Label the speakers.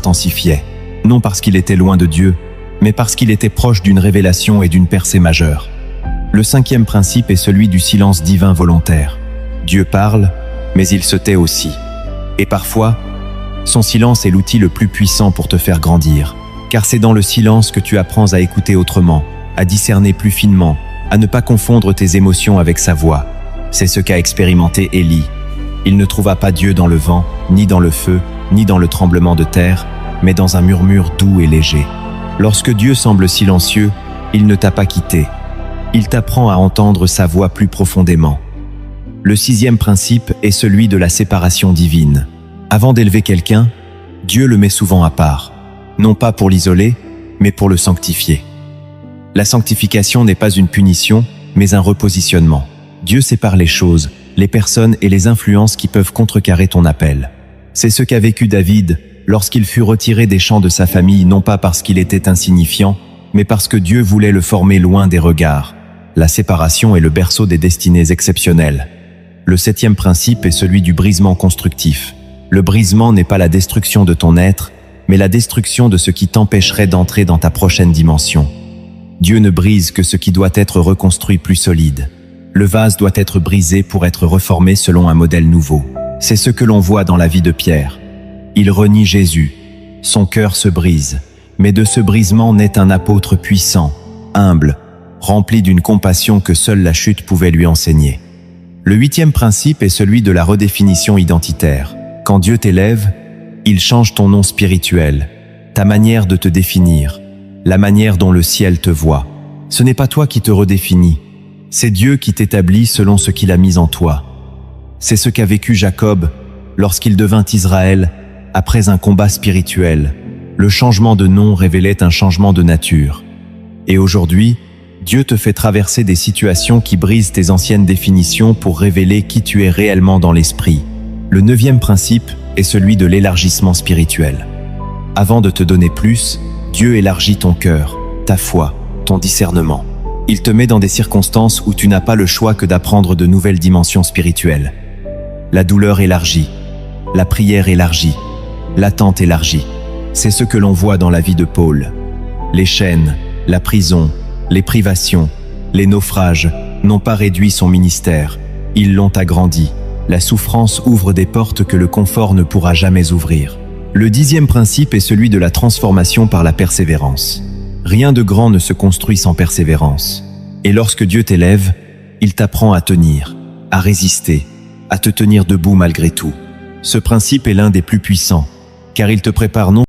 Speaker 1: s'intensifiait, non parce qu'il était loin de Dieu, mais parce qu'il était proche d'une révélation et d'une percée majeure. Le cinquième principe est celui du silence divin volontaire. Dieu parle, mais il se tait aussi. Et parfois, son silence est l'outil le plus puissant pour te faire grandir. Car c'est dans le silence que tu apprends à écouter autrement, à discerner plus finement, à ne pas confondre tes émotions avec sa voix. C'est ce qu'a expérimenté Élie. Il ne trouva pas Dieu dans le vent, ni dans le feu, ni dans le tremblement de terre, mais dans un murmure doux et léger. Lorsque Dieu semble silencieux, il ne t'a pas quitté. Il t'apprend à entendre sa voix plus profondément. Le sixième principe est celui de la séparation divine. Avant d'élever quelqu'un, Dieu le met souvent à part, non pas pour l'isoler, mais pour le sanctifier. La sanctification n'est pas une punition, mais un repositionnement. Dieu sépare les choses, les personnes et les influences qui peuvent contrecarrer ton appel. C'est ce qu'a vécu David lorsqu'il fut retiré des champs de sa famille, non pas parce qu'il était insignifiant, mais parce que Dieu voulait le former loin des regards. La séparation est le berceau des destinées exceptionnelles. Le septième principe est celui du brisement constructif. Le brisement n'est pas la destruction de ton être, mais la destruction de ce qui t'empêcherait d'entrer dans ta prochaine dimension. Dieu ne brise que ce qui doit être reconstruit plus solide. Le vase doit être brisé pour être reformé selon un modèle nouveau. C'est ce que l'on voit dans la vie de Pierre. Il renie Jésus. Son cœur se brise. Mais de ce brisement naît un apôtre puissant, humble, rempli d'une compassion que seule la chute pouvait lui enseigner. Le huitième principe est celui de la redéfinition identitaire. Quand Dieu t'élève, il change ton nom spirituel, ta manière de te définir, la manière dont le ciel te voit. Ce n'est pas toi qui te redéfinis, c'est Dieu qui t'établit selon ce qu'il a mis en toi. C'est ce qu'a vécu Jacob lorsqu'il devint Israël après un combat spirituel. Le changement de nom révélait un changement de nature. Et aujourd'hui, Dieu te fait traverser des situations qui brisent tes anciennes définitions pour révéler qui tu es réellement dans l'esprit. Le neuvième principe est celui de l'élargissement spirituel. Avant de te donner plus, Dieu élargit ton cœur, ta foi, ton discernement. Il te met dans des circonstances où tu n'as pas le choix que d'apprendre de nouvelles dimensions spirituelles. La douleur élargie, la prière élargie, l'attente élargie. C'est ce que l'on voit dans la vie de Paul. Les chaînes, la prison, les privations, les naufrages n'ont pas réduit son ministère, ils l'ont agrandi. La souffrance ouvre des portes que le confort ne pourra jamais ouvrir. Le dixième principe est celui de la transformation par la persévérance. Rien de grand ne se construit sans persévérance. Et lorsque Dieu t'élève, il t'apprend à tenir, à résister, à te tenir debout malgré tout. Ce principe est l'un des plus puissants, car il te prépare non